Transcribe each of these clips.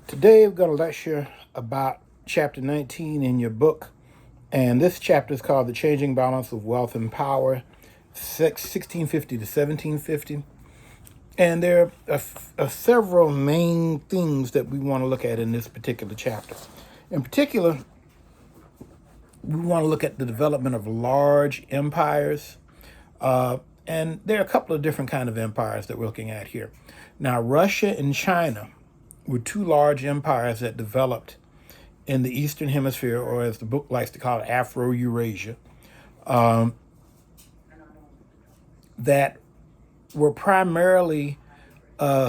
Today we're going to lecture about chapter 19 in your book, and this chapter is called The Changing Balance of Wealth and Power, 1650 to 1750. And there are several main themes that we want to look at in this particular chapter. In particular, we want to look at the development of large empires, and there are a couple of different kind of empires that we're looking at here. Now, Russia and China were two large empires that developed in the Eastern Hemisphere, or as the book likes to call it, Afro-Eurasia, that were primarily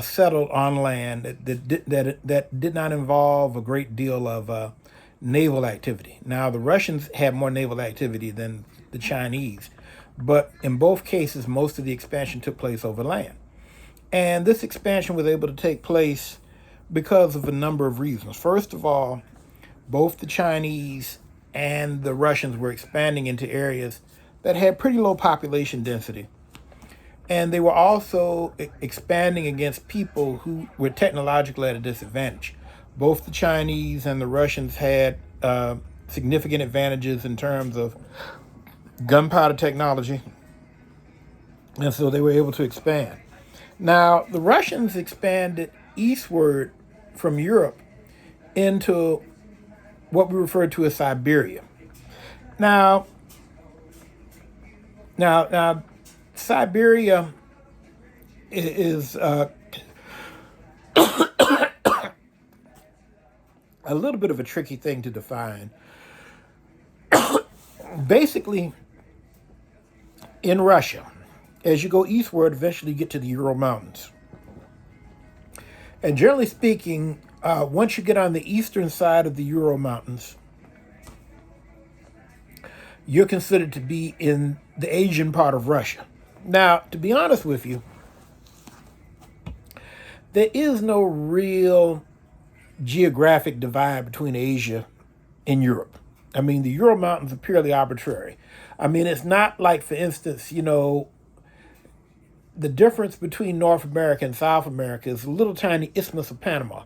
settled on land that did not involve a great deal of naval activity. Now, the Russians had more naval activity than the Chinese, but in both cases, most of the expansion took place over land. And this expansion was able to take place because of a number of reasons. First of all, both the Chinese and the Russians were expanding into areas that had pretty low population density. And they were also expanding against people who were technologically at a disadvantage. Both the Chinese and the Russians had significant advantages in terms of gunpowder technology, and so they were able to expand. Now, the Russians expanded eastward from Europe into what we refer to as Siberia. Now, Siberia is a little bit of a tricky thing to define. Basically, in Russia, as you go eastward, eventually you get to the Ural Mountains. And generally speaking, once you get on the eastern side of the Ural Mountains, you're considered to be in the Asian part of Russia. Now, to be honest with you, there is no real geographic divide between Asia and Europe. I mean, the Ural Mountains are purely arbitrary. I mean, it's not like, for instance, the difference between North America and South America is a little tiny isthmus of Panama,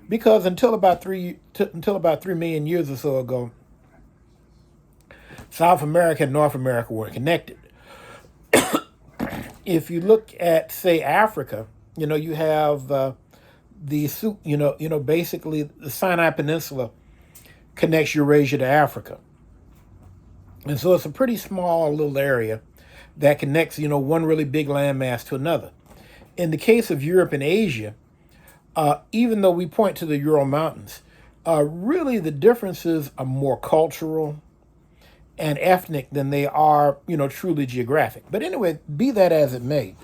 because until about 3 million years or so ago, South America and North America were connected. If you look at, say, Africa, you have basically the Sinai Peninsula connects Eurasia to Africa, and so it's a pretty small little area that connects, one really big landmass to another. In the case of Europe and Asia, even though we point to the Ural Mountains, really the differences are more cultural and ethnic than they are, truly geographic. But anyway, be that as it may,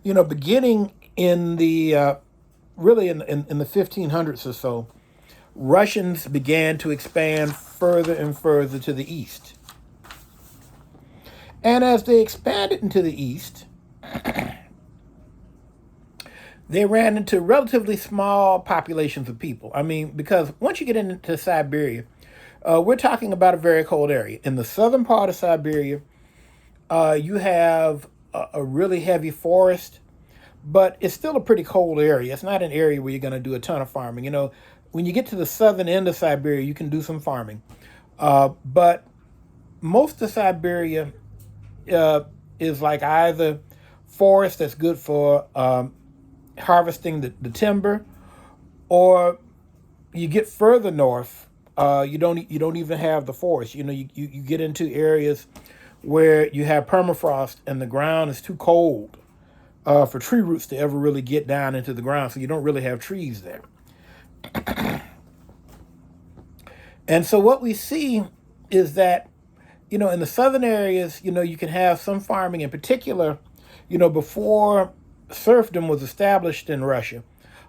beginning in the really in the 1500s or so, Russians began to expand further and further to the east. And as they expanded into the east, they ran into relatively small populations of people. I mean, because once you get into Siberia, we're talking about a very cold area. In the southern part of Siberia, you have a really heavy forest, but it's still a pretty cold area. It's not an area where you're going to do a ton of farming. When you get to the southern end of Siberia, you can do some farming. But most of Siberia is like either forest that's good for harvesting the timber, or you get further north, you don't even have the forest. You get into areas where you have permafrost and the ground is too cold for tree roots to ever really get down into the ground, so you don't really have trees there. And so what we see is that, in the southern areas, you can have some farming. In particular, before serfdom was established in Russia,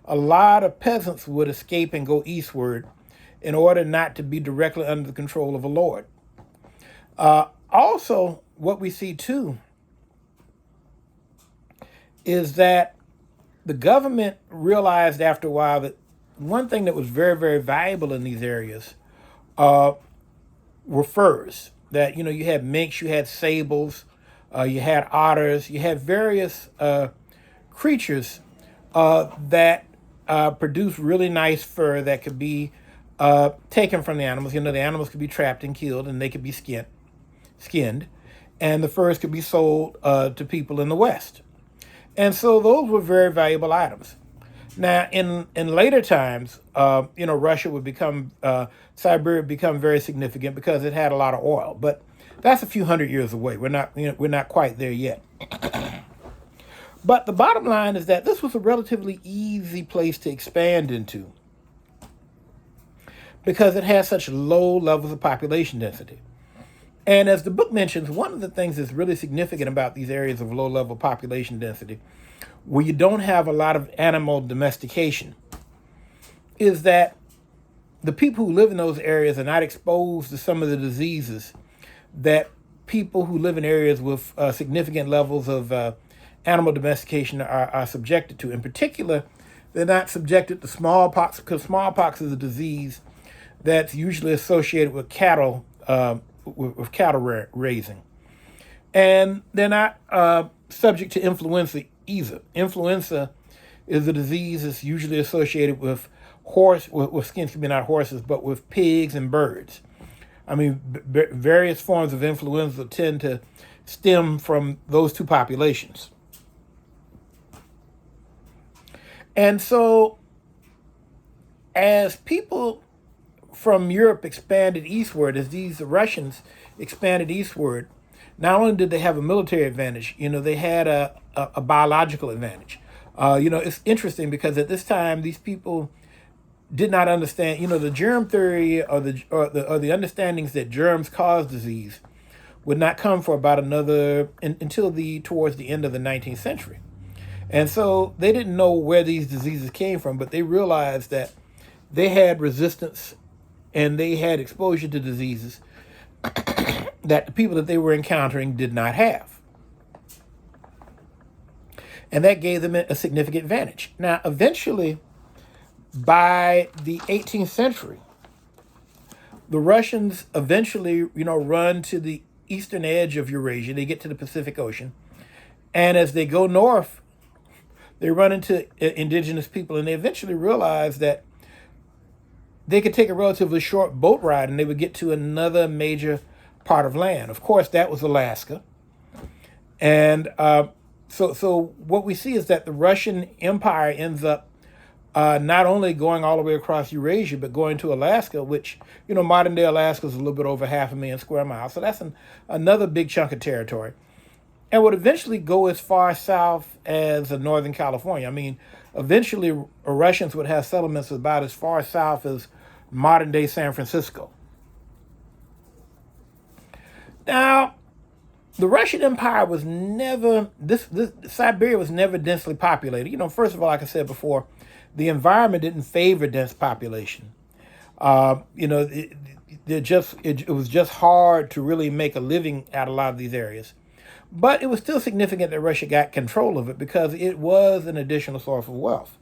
a lot of peasants would escape and go eastward in order not to be directly under the control of a lord. Also, what we see too is that the government realized after a while that one thing that was very, very valuable in these areas were furs. That, you had minks, you had sables, you had otters, you had various creatures that produce really nice fur that could be taken from the animals. The animals could be trapped and killed, and they could be skinned, and the furs could be sold to people in the West. And so those were very valuable items. Now, in later times, Russia would become Siberia would become very significant because it had a lot of oil. But that's a few hundred years away. We're not quite there yet. But the bottom line is that this was a relatively easy place to expand into because it has such low levels of population density. And as the book mentions, one of the things that's really significant about these areas of low level population density, where you don't have a lot of animal domestication, is that the people who live in those areas are not exposed to some of the diseases that people who live in areas with significant levels of animal domestication are subjected to. In particular, they're not subjected to smallpox, because smallpox is a disease that's usually associated with cattle, with cattle raising. And they're not subject to influenza either. Influenza is a disease that's usually associated with skins, maybe not horses, but with pigs and birds. I mean, various forms of influenza tend to stem from those two populations. And so, as people from Europe expanded eastward, as these Russians expanded eastward, not only did they have a military advantage, they had a biological advantage. It's interesting because at this time, these people did not understand, the germ theory or the understandings that germs cause disease would not come for about until towards the end of the 19th century. And so they didn't know where these diseases came from, but they realized that they had resistance and they had exposure to diseases that the people that they were encountering did not have. And that gave them a significant advantage. Now, eventually, by the 18th century, the Russians eventually, run to the eastern edge of Eurasia. They get to the Pacific Ocean. And as they go north, they run into indigenous people, and they eventually realize that they could take a relatively short boat ride and they would get to another major part of land. Of course, that was Alaska. And so what we see is that the Russian Empire ends up not only going all the way across Eurasia, but going to Alaska, which, modern day Alaska is a little bit over 500,000 square miles. So that's another big chunk of territory. And would eventually go as far south as Northern California. I mean, eventually Russians would have settlements about as far south as modern day San Francisco. Now, the Russian Empire was never, Siberia was never densely populated. First of all, like I said before, the environment didn't favor dense population. It was just hard to really make a living out of a lot of these areas. But it was still significant that Russia got control of it because it was an additional source of wealth.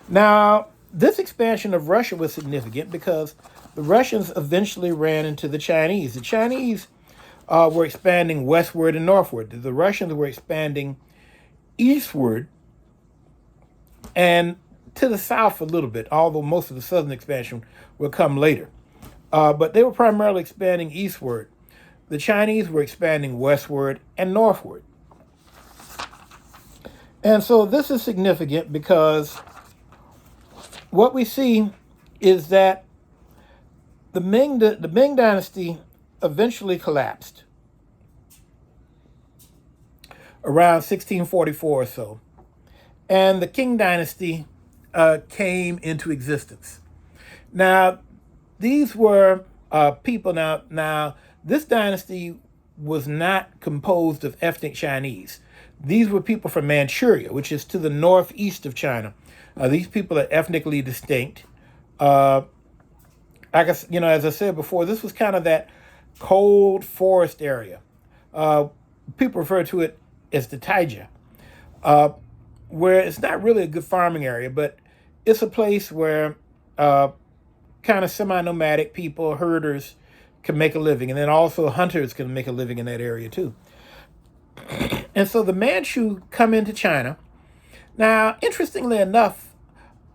Now, this expansion of Russia was significant because the Russians eventually ran into the Chinese. The Chinese were expanding westward and northward. The Russians were expanding eastward and to the south a little bit, although most of the southern expansion will come later. But they were primarily expanding eastward. The Chinese were expanding westward and northward. And so this is significant because what we see is that the Ming Dynasty eventually collapsed around 1644 or so. And the Qing Dynasty came into existence. Now, these were people. Now, this dynasty was not composed of ethnic Chinese. These were people from Manchuria, which is to the northeast of China. These people are ethnically distinct. I guess, as I said before, this was kind of that cold forest area. People refer to it as the taiga, where it's not really a good farming area, but it's a place where kind of semi-nomadic people, herders, can make a living. And then also hunters can make a living in that area too. And so the Manchu come into China. Now, interestingly enough,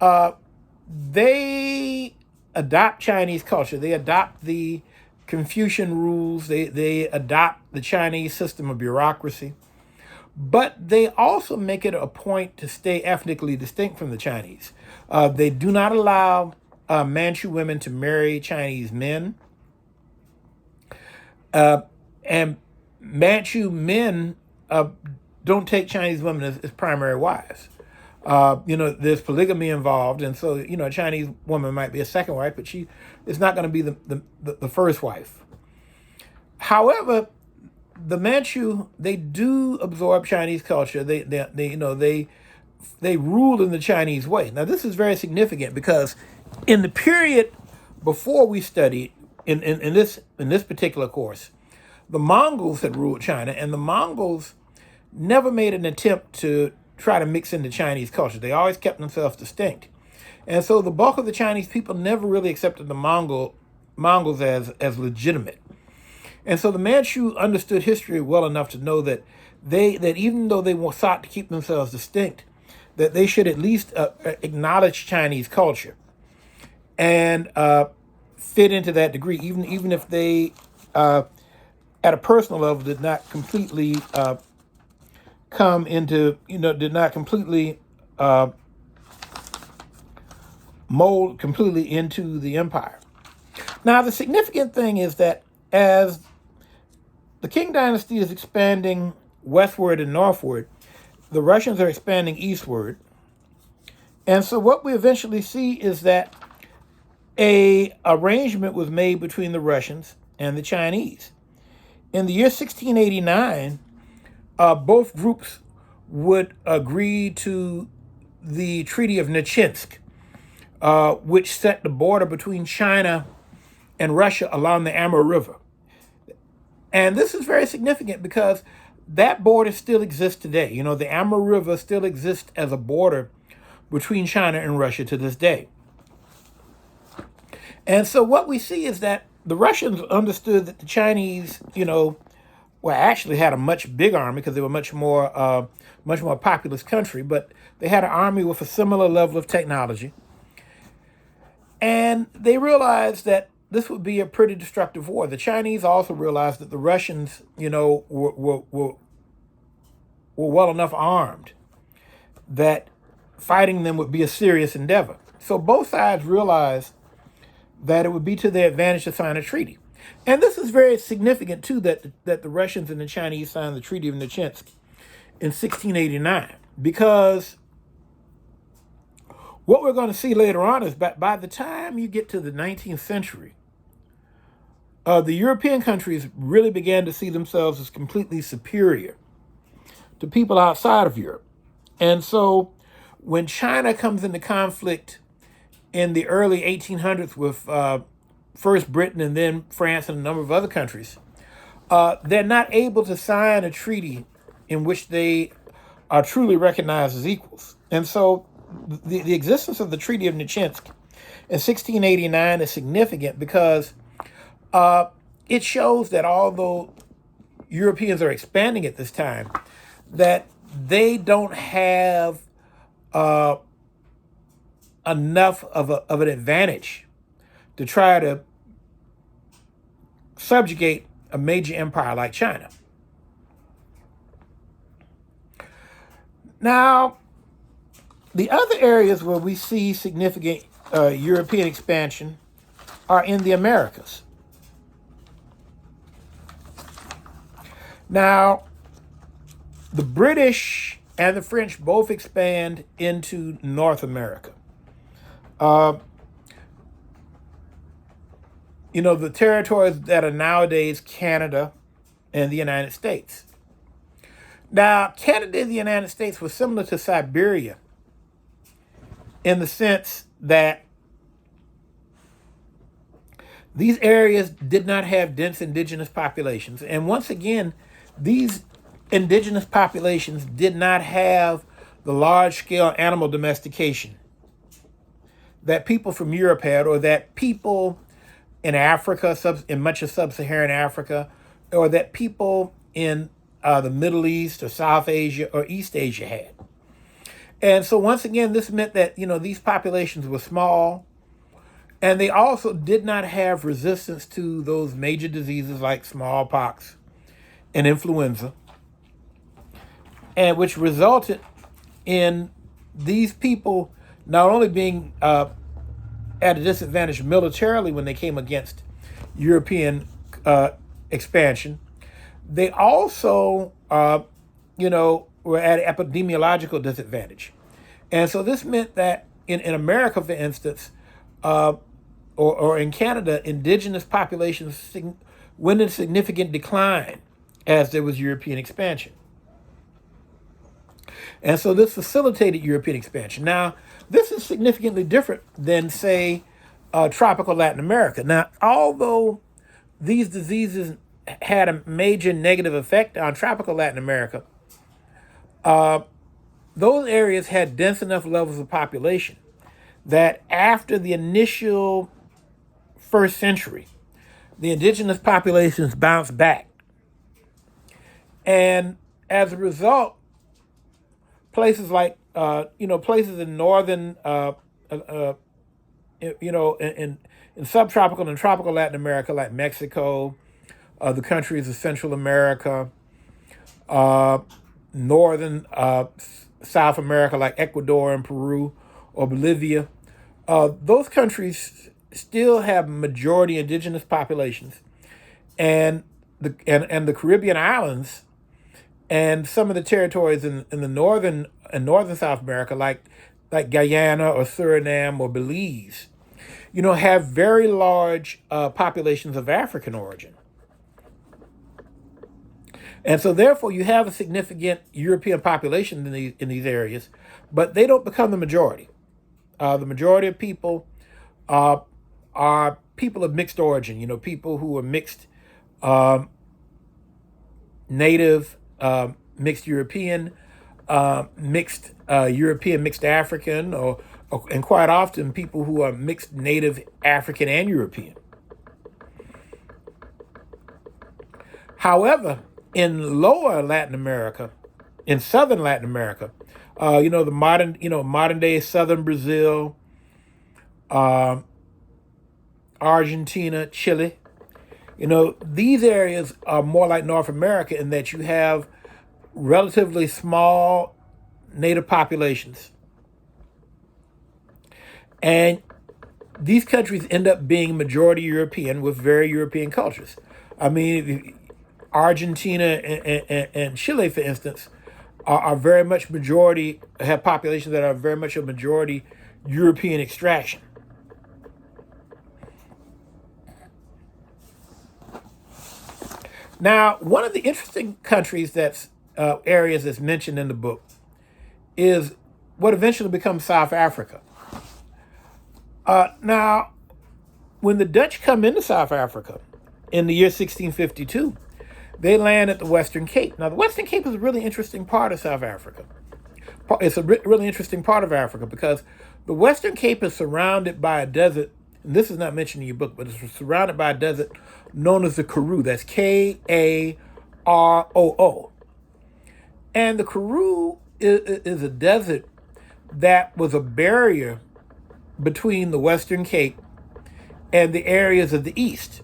They adopt Chinese culture. They adopt the Confucian rules. They adopt the Chinese system of bureaucracy. But they also make it a point to stay ethnically distinct from the Chinese. They do not allow Manchu women to marry Chinese men. And Manchu men don't take Chinese women as primary wives. There's polygamy involved, and so a Chinese woman might be a second wife, but she is not going to be the first wife. However, the Manchu, they do absorb Chinese culture. They rule in the Chinese way. Now this is very significant because in the period before we studied in this particular course, the Mongols had ruled China, and the Mongols never made an attempt to try to mix into Chinese culture. They always kept themselves distinct. And so the bulk of the Chinese people never really accepted the Mongols as legitimate. And so the Manchu understood history well enough to know that even though they sought to keep themselves distinct, that they should at least acknowledge Chinese culture and fit into that degree, even if they, at a personal level, did not completely did not completely mold completely into the empire. Now, the significant thing is that as the Qing dynasty is expanding westward and northward, the Russians are expanding eastward. And so what we eventually see is that a arrangement was made between the Russians and the Chinese. In the year 1689, both groups would agree to the Treaty of Nechinsk, which set the border between China and Russia along the Amur River. And this is very significant because that border still exists today. The Amur River still exists as a border between China and Russia to this day. And so what we see is that the Russians understood that the Chinese, actually had a much big army because they were much more populous country, but they had an army with a similar level of technology. And they realized that this would be a pretty destructive war. The Chinese also realized that the Russians, were well enough armed that fighting them would be a serious endeavor. So both sides realized that it would be to their advantage to sign a treaty. And this is very significant, too, that the Russians and the Chinese signed the Treaty of Nechinsk in 1689, because what we're going to see later on is by the time you get to the 19th century, the European countries really began to see themselves as completely superior to people outside of Europe. And so when China comes into conflict in the early 1800s with first Britain and then France and a number of other countries, they're not able to sign a treaty in which they are truly recognized as equals. And so the existence of the Treaty of Nechinsk in 1689 is significant because it shows that although Europeans are expanding at this time, that they don't have enough of an advantage to try to subjugate a major empire like China. Now, the other areas where we see significant European expansion are in the Americas. Now, the British and the French both expand into North America. The territories that are nowadays Canada and the United States. Now, Canada and the United States were similar to Siberia in the sense that these areas did not have dense indigenous populations. And once again, these indigenous populations did not have the large-scale animal domestication that people from Europe had, or that people in Africa, in much of sub-Saharan Africa, or that people in the Middle East or South Asia or East Asia had. And so once again, this meant that, these populations were small, and they also did not have resistance to those major diseases like smallpox and influenza, and which resulted in these people not only being at a disadvantage militarily when they came against European expansion, they also, were at an epidemiological disadvantage. And so this meant that in America, for instance, or in Canada, indigenous populations went in significant decline as there was European expansion. And so this facilitated European expansion. Now, this is significantly different than, say, tropical Latin America. Now, although these diseases had a major negative effect on tropical Latin America, those areas had dense enough levels of population that after the initial first century, the indigenous populations bounced back. And as a result, places like, places in northern, in subtropical and tropical Latin America, like Mexico, the countries of Central America, northern South America, like Ecuador and Peru or Bolivia, those countries still have majority indigenous populations, and the Caribbean islands and some of the territories in the northern South America, like Guyana or Suriname or Belize, have very large populations of African origin. And so therefore you have a significant European population in these areas, but they don't become the majority. The majority of people are people of mixed origin, people who are mixed native, mixed European, mixed African, and quite often people who are mixed native African and European. However, in lower Latin America, in southern Latin America, the modern day southern Brazil, Argentina, Chile, these areas are more like North America in that you have relatively small native populations. And these countries end up being majority European with very European cultures. I mean, Argentina and Chile, for instance, are very much have populations that are very much a majority European extraction. Now, one of the interesting areas that's mentioned in the book is what eventually becomes South Africa. Now, when the Dutch come into South Africa in the year 1652, they land at the Western Cape. Now, the Western Cape is a really interesting part of South Africa. It's a really interesting part of Africa because the Western Cape is surrounded by a desert, and this is not mentioned in your book, but it's surrounded by a desert known as the Karoo. That's Karoo. And the Karoo is a desert that was a barrier between the Western Cape and the areas of the East.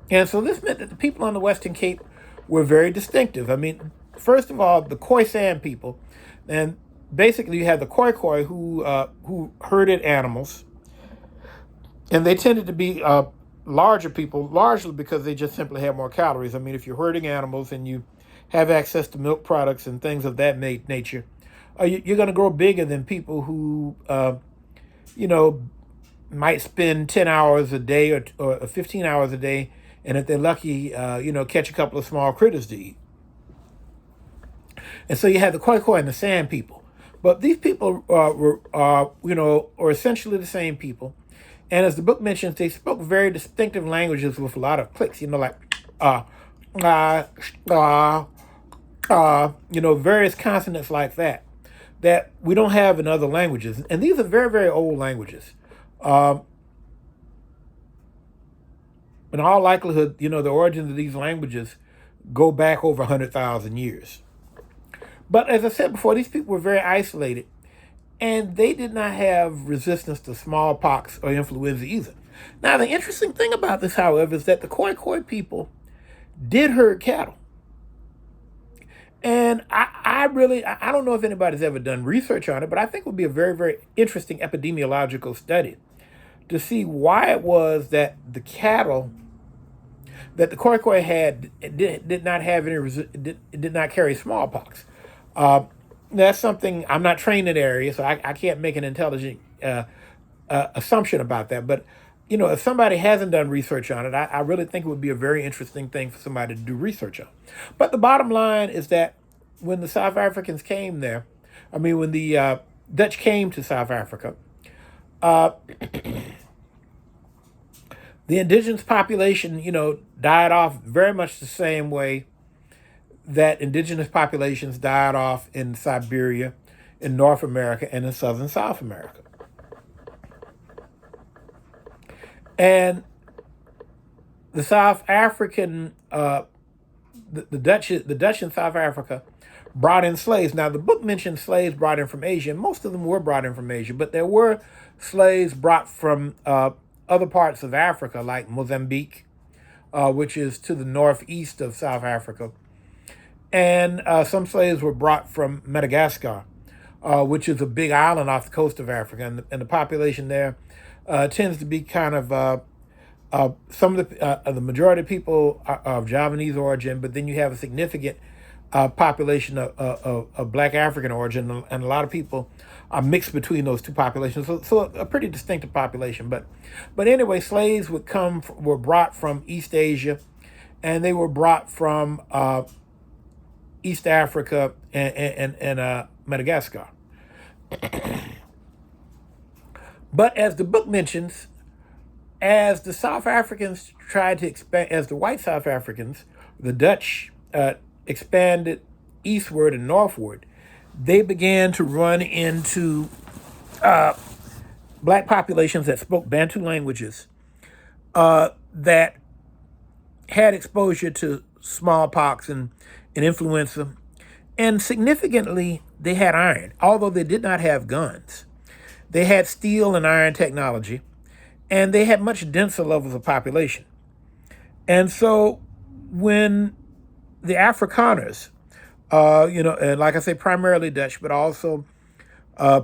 And so this meant that the people on the Western Cape were very distinctive. I mean, first of all, the Khoisan people, and basically you had the Khoikhoi who herded animals, and they tended to be larger people, largely because they just simply have more calories. I mean, if you're herding animals and you have access to milk products and things of that nature, you're going to grow bigger than people who, might spend 10 hours a day or 15 hours a day, and if they're lucky, catch a couple of small critters to eat. And so you had the Khoikhoi and the San people. But these people are essentially the same people. And as the book mentions, they spoke very distinctive languages with a lot of clicks, like various consonants like that we don't have in other languages. And these are very, very old languages. In all likelihood, the origins of these languages go back over 100,000 years. But as I said before, these people were very isolated. and they did not have resistance to smallpox or influenza either. Now, the interesting thing about this, however, is that the Khoikhoi people did herd cattle. And I don't know if anybody's ever done research on it, but I think it would be a very, very interesting epidemiological study to see why it was that the cattle that the Khoikhoi had did not have any did not carry smallpox. Uh, that's something I'm not trained in the area, so I can't make an intelligent assumption about that. But if somebody hasn't done research on it, I really think it would be a very interesting thing for somebody to do research on. But the bottom line is that when the South Africans came there, when the Dutch came to South Africa, uh, the indigenous population, died off very much the same way that indigenous populations died off in Siberia, in North America, and in southern South America. And the South African, the Dutch in South Africa brought in slaves. Now, the book mentions slaves brought in from Asia, and most of them were brought in from Asia, but there were slaves brought from other parts of Africa, like Mozambique, which is to the northeast of South Africa. And some slaves were brought from Madagascar, which is a big island off the coast of Africa. And the population there tends to be kind of some of the majority of people are of Javanese origin, but then you have a significant population of Black African origin, and a lot of people are mixed between those two populations. So a pretty distinctive population. But anyway, slaves were brought from East Asia, and they were brought from East Africa and Madagascar. But as the book mentions, as the South Africans tried to expand, as the white South Africans, the Dutch, expanded eastward and northward, they began to run into Black populations that spoke Bantu languages that had exposure to smallpox and influenza. And significantly, they had iron, although they did not have guns. They had steel and iron technology, and they had much denser levels of population. And so when the Afrikaners, and like I say, primarily Dutch, but also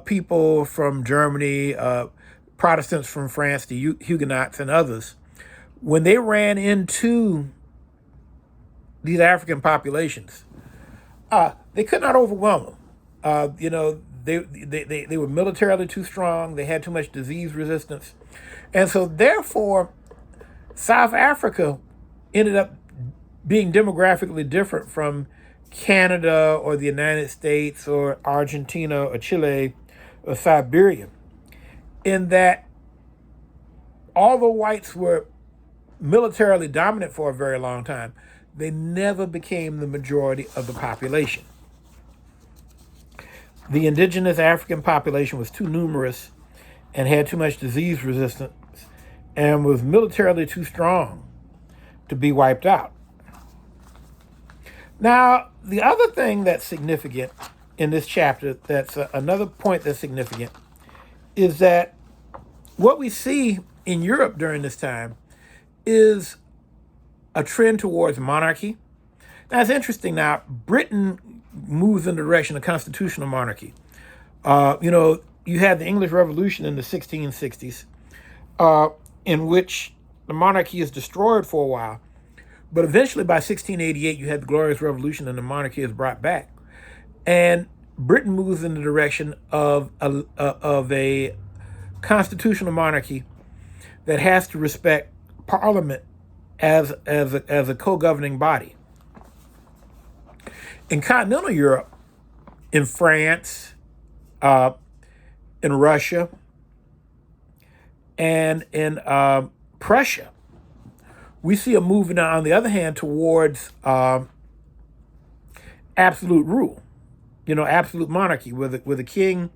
people from Germany, Protestants from France, the Huguenots and others, when they ran into these African populations, they could not overwhelm them. They were militarily too strong. They had too much disease resistance. And so therefore, South Africa ended up being demographically different from Canada or the United States or Argentina or Chile or Siberia, in that although whites were militarily dominant for a very long time, they never became the majority of the population. The indigenous African population was too numerous and had too much disease resistance and was militarily too strong to be wiped out. Now, the other thing that's significant in this chapter, that's another point that's significant, is that what we see in Europe during this time is a trend towards monarchy. Now, it's interesting. Now, Britain moves in the direction of constitutional monarchy. You had the English Revolution in the 1660s, in which the monarchy is destroyed for a while. But eventually, by 1688, you had the Glorious Revolution and the monarchy is brought back. And Britain moves in the direction of a constitutional monarchy that has to respect Parliament as a co-governing body. In continental Europe, in France, in Russia, and in Prussia, we see a movement, on the other hand, towards absolute rule, absolute monarchy, where the king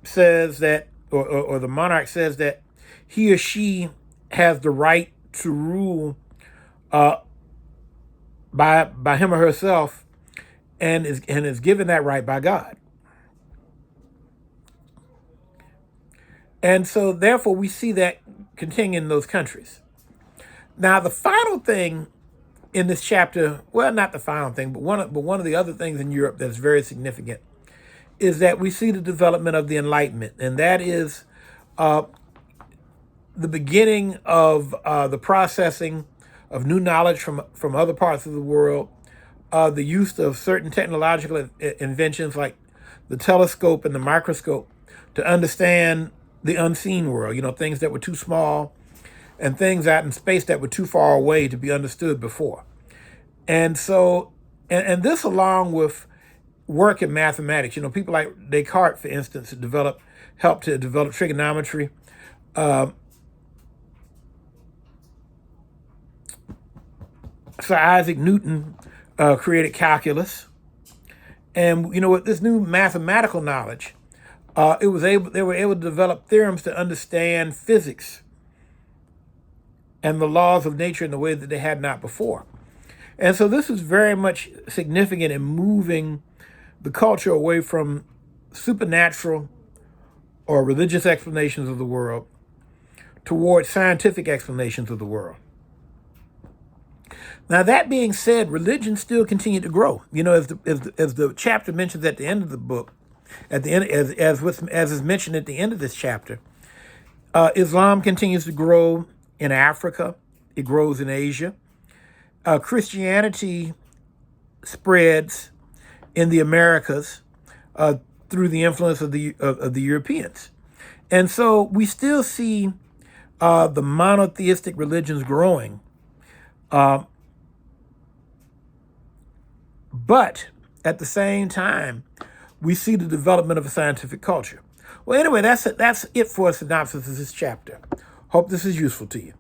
says that, or the monarch says that he or she has the right to rule by him or herself, and is given that right by God. And so therefore we see that continue in those countries. Now the final thing in this chapter, well, not the final thing, but one of the other things in Europe that's very significant is that we see the development of the Enlightenment, and that is the beginning of the processing of new knowledge from other parts of the world, the use of certain technological inventions like the telescope and the microscope to understand the unseen world, things that were too small and things out in space that were too far away to be understood before. And so, and this along with work in mathematics, people like Descartes, for instance, helped to develop trigonometry. Sir Isaac Newton created calculus. And with this new mathematical knowledge, they were able to develop theorems to understand physics and the laws of nature in the way that they had not before. And so this is very much significant in moving the culture away from supernatural or religious explanations of the world towards scientific explanations of the world. Now, that being said, religion still continued to grow. As the chapter mentions at the end of the book, at the end, as is mentioned at the end of this chapter, Islam continues to grow in Africa. It grows in Asia. Christianity spreads in the Americas through the influence of the Europeans, and so we still see the monotheistic religions growing. But at the same time, we see the development of a scientific culture. Well, anyway, that's it for a synopsis of this chapter. Hope this is useful to you.